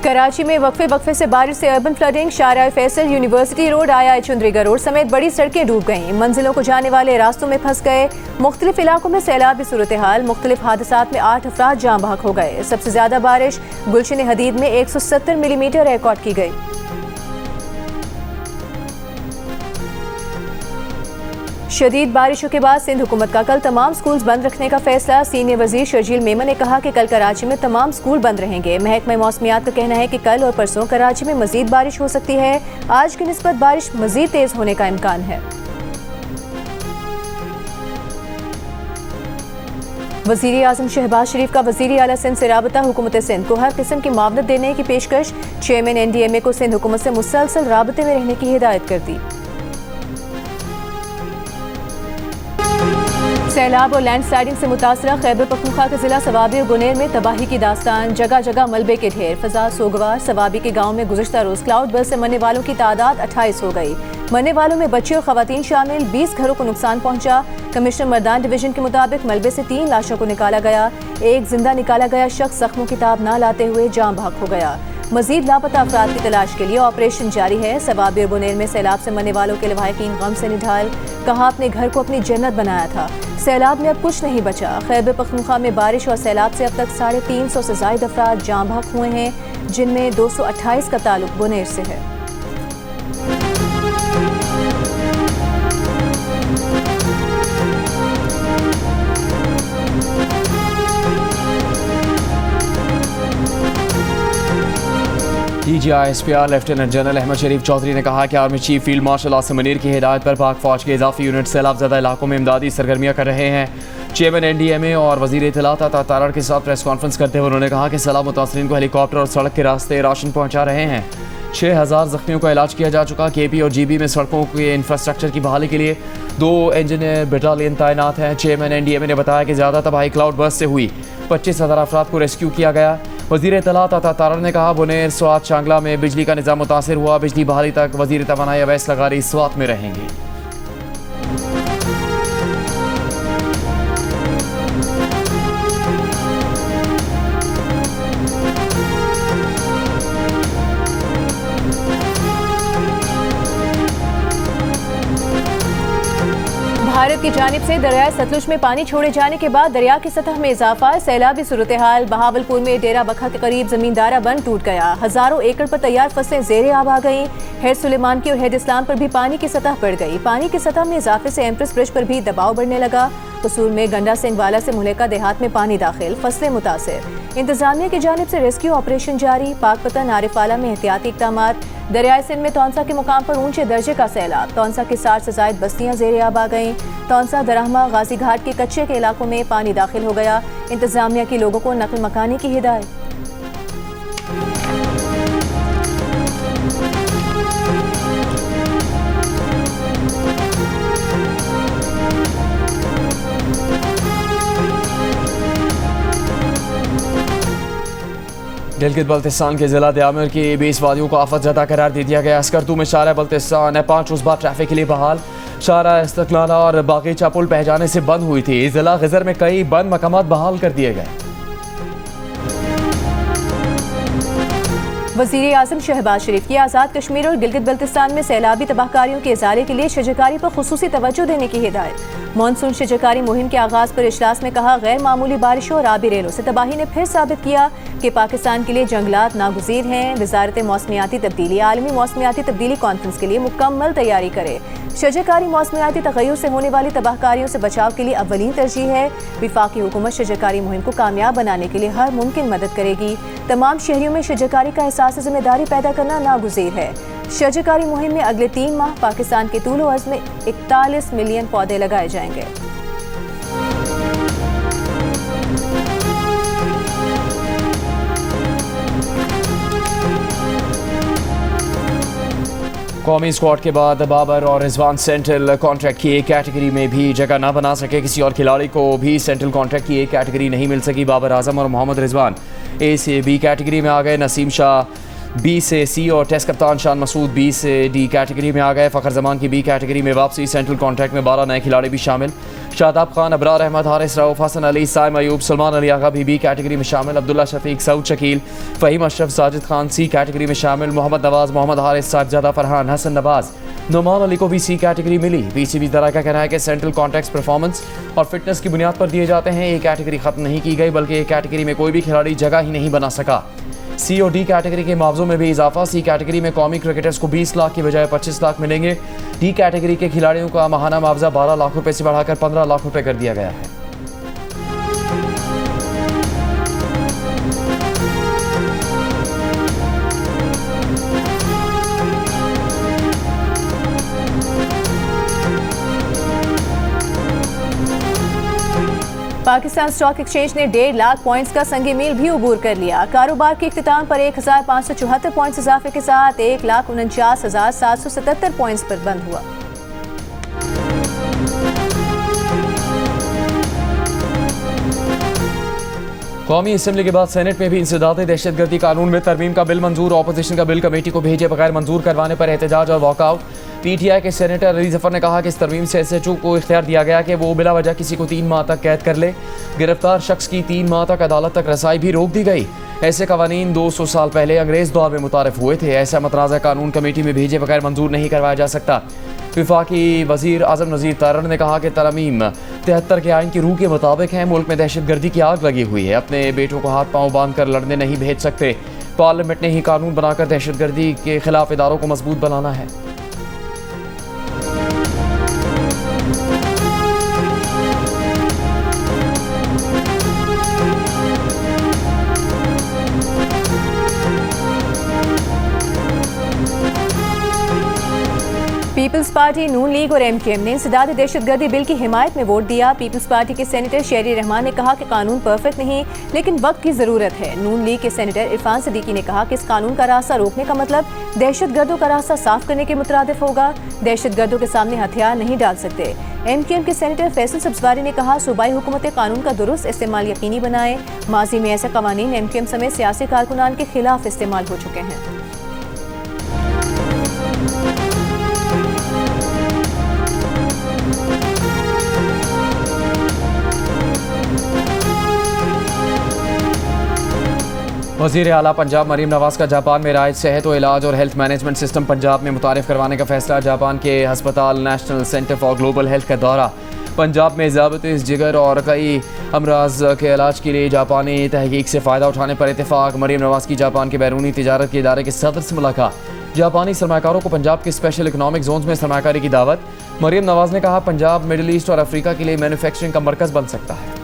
कराची में वक्फे से बारिश से urban flooding, Shahrah Faisal, university road, आया चुंदरीगढ़ रोड समेत बड़ी सड़कें डूब गईं। मंजिलों को जाने वाले रास्तों में फंस गए। मुख्तलिफ इलाकों में सैलाबी सूरत हाल, मुख्तलिफ हादसात में 8 अफराद जाँ बहक हो गए। सबसे ज्यादा बारिश गुलशन हदीद में 170 मिलीमीटर रिकॉर्ड की गई। शदीद बारिशों के बाद सिंध हुकूमत का कल तमाम स्कूल बंद रखने का फैसला। सीनियर वजीर शर्जील मेमन ने कहा कि कल कराची में तमाम स्कूल बंद रहेंगे। महकमा मौसमियात का कहना है कि कल और परसों कराची में मजीद बारिश हो सकती है। आज की निस्बत बारिश मजीद तेज होने का इम्कान है। वज़ीर आज़म शहबाज शरीफ का वज़ीर आला सिंध से राबता, हुकूमत सिंध को हर किस्म की मावनत देने की पेशकश। चेयरमैन NDMA को सिंध हुकूमत से मुसलसल राबते में रहने की हिदायत कर दी। सैलाब और लैंडस्लाइडिंग से मुतासरा खैबर पख्तूनख्वा के जिला सवाबी और गुनेर में तबाही की दास्तान, जगह जगह मलबे के ढेर। फजा सोगवार सवाबी के गांव में गुज़श्ता रोज क्लाउड बर्स्ट से मरने वालों की तादाद 28 हो गई। मरने वालों में बच्चे और खवातीन शामिल। 20 घरों को नुकसान पहुंचा। कमिश्नर मर्दान डिवीजन के मुताबिक मलबे से 3 लाशों को निकाला गया। एक जिंदा निकाला गया शख्स जख्मों की ताब न लाते हुए जाँ बहक हो गया। मजीद लापता अफराद की तलाश के लिए ऑपरेशन जारी है। सवाबी और बुनेर में सैलाब से मरने वालों के लवाहिकीन गम से निढाल, कहा अपने घर को अपनी जन्नत बनाया था। सैलाब में अब कुछ नहीं बचा। खैबर पख्तूनख्वा में बारिश और सैलाब से अब तक 350 से जायद अफराद जाँ बहक हुए हैं, जिनमें 228 का ताल्लुक बुनेर से है। DGI-SPR लेफ्टिनेंट जनरल अहमद शरीफ चौधरी ने कहा कि army chief field marshal Asim Munir की हिदायत पर पाक फौज के इजाफी यूनिट सैलाब ज़दा इलाकों में इमदादी सरगर्मियाँ कर रहे हैं। चेयरमैन NDMA और वज़ीर इत्तलात अता तारड़ के साथ प्रेस कॉन्फ्रेंस करते हुए उन्होंने कहा कि सैलाब मुतासरीन को हेलीकॉप्टर और सड़क के रास्ते राशन पहुँचा रहे हैं। 6000 जख्मियों का इलाज किया जा चुका। KP और GB में सड़कों के इंफ्रास्ट्रक्चर की बहाली के लिए 2 इंजीनियर बटालियन तैनात हैं। चेयरमैन NDMA ने बताया कि ज़्यादा तबाही क्लाउड बर्स्ट से हुई। 25,000 अफराद को रेस्क्यू किया गया। वज़ीर इत्तलात अता तारड़ ने कहा बुनेर, स्वात, चांगला में बिजली का निज़ाम मुतासिर हुआ। बिजली बहाली तक वज़ीर तवानाई अवैस लगारी स्वात में रहेंगे। भारत की जानिब से दरियाए सतलुज में पानी छोड़े जाने के बाद दरिया की सतह में इजाफा। सैलाबी सूरत हाल। बहावलपुर में डेरा बखा के करीब जमींदारा बंद टूट गया। हजारों एकड़ पर तैयार फसलें ज़ेरे आब आ गईं। हेड सुलेमान की और हेड इस्लाम पर भी पानी की सतह बढ़ गई। पानी की सतह में इजाफे से एम्प्रेस ब्रिज पर भी दबाव बढ़ने लगा। कसूर में गंडा सिंहवाला से मुहलिका देहात में पानी दाखिल, फसलें मुतासिर। इंतजामिया की जानिब से रेस्क्यू ऑपरेशन जारी। पाकपतन आरिफाला में एहतियाती इक़दामात। दरियाए सिंध में तौंसा के मुकाम पर ऊंचे दर्जे का सैलाब। तौंसा की 60 से जायद बस्तियां ज़ेरे आब आ गईं। तौंसा, दरहमा, गाजी घाट के कच्चे के इलाकों में पानी दाखिल हो गया। इंतजामिया की लोगों को नकल मकानी की हिदायत। गिलगित बल्तिस्तान के जिला दयामिर की 20 वादियों को आफत ज़दा करार दे दिया गया। अस्करतू में शाहराह बल्तिस्तान है 5 रोज़ बाद ट्रैफिक के लिए बहाल। शाहराह इस्तक़लाला और बागीचा पुल पहचाने से बंद हुई थी। जिला ग़िज़र में कई बंद मकामात बहाल कर दिए गए। वज़ीर आज़म शहबाज शरीफ की आज़ाद कश्मीर और गिलगित बल्तिस्तान में सैलाबी तबाहकारियों के इज़ाले के लिए शजरकारी पर खुसूसी तवज्जो देने की हिदायत। मानसून शजरकारी मुहिम के आगाज़ पर इजलास में कहा, गैर मामूली बारिशों और आबी रेलों से तबाही ने फिर साबित किया कि पाकिस्तान के लिए जंगलात नागुज़ीर हैं। वज़ारत मौसमियाती तब्दीली आलमी मौसमियाती तब्दीली कॉन्फ्रेंस के लिए मुकम्मल तैयारी करे। शजरकारी मौसमियाती तग़य्युर से होने वाली तबाहकारियों से बचाव के लिए अव्वलीन तरजीह है। वफाकी हुकूमत शजरकारी मुहिम को कामयाब बनाने के लिए हर मुमकिन मदद करेगी। तमाम शहरियों में शजरकारी का एहसास जिम्मेदारी पैदा करना नागुज़ीर है। शजरकारी मुहिम में अगले 3 माह पाकिस्तान के तूल अर्ज़ में 41 मिलियन पौधे लगाए जाएंगे। कौमी स्क्वाड के बाद बाबर और रिजवान सेंट्रल कॉन्ट्रैक्ट की एक कैटेगरी में भी जगह न बना सके। किसी और खिलाड़ी को भी सेंट्रल कॉन्ट्रैक्ट की एक कैटेगरी नहीं मिल सकी। बाबर आजम और मोहम्मद रिजवान A से B कैटेगरी में आ गए। नसीम शाह B से C और टेस्ट कप्तान शान मसूद B से D कैटेगरी में आ गए। फ़खर जमान की B कैटेगरी में वापसी। सेंट्रल कॉन्ट्रैक्ट में 12 नए खिलाड़ी भी शामिल। शादाब खान, अबरार अहमद, हारिस रऊफ, हसन अली, साइम अयूब, सलमान अली आगा भी बी कैटेगरी में शामिल, अब्दुल्ला शफीक, सऊद शकील, फ़हीम अशरफ, साजिद खान सी कैटेगरी में शामिल, मोहम्मद नवाज, मोहम्मद हारिस, साजिदा फरहान, हसन नवाज, नुमान अली को भी सी कैटेगरी मिली। पीसीबी दरा का कहना है कि सेंट्रल कॉन्टेक्स्ट परफॉर्मेंस और फिटनेस की बुनियाद पर दिए जाते हैं। ये कैटेगरी खत्म नहीं की गई, बल्कि एक कैटेगरी में कोई भी खिलाड़ी जगह ही नहीं बना सका। सी और डी कैटेगरी के मुआवजों में भी इजाफा। सी कैटेगरी में कौमी क्रिकेटर्स को 20 लाख की बजाय 25 लाख मिलेंगे। डी कैटेगरी के खिलाड़ियों का माहाना मुआवजा 12 लाख रुपए से बढ़ाकर 15 लाख रुपए कर दिया गया है। पाकिस्तान स्टॉक एक्सचेंज ने 1.5 लाख पॉइंट्स का संगी मील भी उबूर कर लिया। कारोबार के इख्तिताम पर 1574 पॉइंट्स इजाफे के साथ 1,49,777 पॉइंट्स पर बंद हुआ। कौमी असेंबली के बाद सेनेट में भी इंसदाद दहशतगर्दी कानून में तरमीम का बिल मंजूर। ऑपोजिशन का बिल कमेटी को भेजे बगैर मंजूर करवाने पर एहतजाज और वॉकआउट। पीटीआई के सेनेटर अली जफर ने कहा कि इस तरमीम से एसएचओ को इख्तियार दिया गया कि वो बिला वजह किसी को 3 माह तक कैद कर ले। गिरफ्तार शख्स की 3 माह तक अदालत तक रसाई भी रोक दी गई। ऐसे कवानीन 200 साल पहले अंग्रेज दौर में मुतारिफ हुए थे। ऐसा मतनाज़ा कानून कमेटी में भेजे बगैर मंजूर नहीं करवाया जा सकता। वफाकी वज़ीर आज़म नज़ीर तारड़ ने कहा कि तरमीम 73 के आइन की रूह के मुताबिक है। मुल्क में दहशतगर्दी की आग लगी हुई है। अपने बेटों को हाथ पांव बांध कर लड़ने नहीं भेज सकते। पार्लियामेंट ने ही कानून बनाकर दहशतगर्दी के खिलाफ इदारों को मजबूत बनाना है। पीपल्स पार्टी, नून लीग और एमकेएम ने इंसदाद दहशतगर्दी बिल की हिमायत में वोट दिया। पीपल्स पार्टी के सेनेटर शेरी रहमान ने कहा कि कानून परफेक्ट नहीं, लेकिन वक्त की जरूरत है। नून लीग के सेनेटर इरफान सदीकी ने कहा कि इस कानून का रास्ता रोकने का मतलब दहशतगर्दों का रास्ता साफ करने के मुतरादिफ होगा। दहशतगर्दों के सामने हथियार नहीं डाल सकते। एमकेएम के सेनेटर फैसल सब्जवारी ने कहा सूबाई हुकूमत कानून का दुरुस्त इस्तेमाल यकीनी बनाए। माजी में ऐसे कवानीन एमकेएम समेत सियासी कारकुनान के खिलाफ इस्तेमाल हो चुके हैं। वज़ीर आला पंजाब मरीम नवाज का जापान में राइज सेहत व इलाज और हेल्थ मैनेजमेंट सिस्टम पंजाब में मुतारिफ करवाने का फैसला। जापान के हस्पताल national centre for global health का दौरा। पंजाब में ज़ाबितिस जिगर और कई अमराज के इलाज के लिए जापानी तहकीक से फ़ायदा उठाने पर इत्तेफाक। मरीम नवाज की जापान के बैरूनी तिजारत के इदारे के सदर से मुलाकात। जापानी सरमाकारों को पंजाब के स्पेशल इकनॉमिक जोन में सरमाकारी की दावत। मरीम नवाज ने कहा पंजाब मिडिल ईस्ट और अफ्रीका के लिए मैन्युफैक्चरिंग का मरकज़ बन सकता है।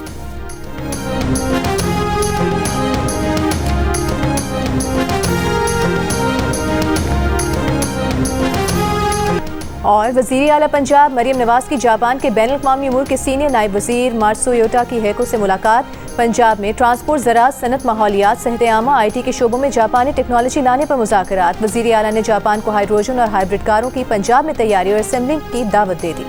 और वज़ीर आला पंजाब मरीम नवाज की जापान के बैनुल अक़वामी उमूर के सीनियर नायब वज़ीर मात्सुयोटा किहेको से मुलाकात। पंजाब में ट्रांसपोर्ट, ज़राअत, सनत, माहौलियात, सेहत आमा, IT के शोबों में जापानी टेक्नोलॉजी लाने पर मुज़ाकरात। वज़ीर आला ने जापान को हाइड्रोजन और हाइब्रिड कारों की पंजाब में तैयारी और असेंबलिंग की दावत दे दी।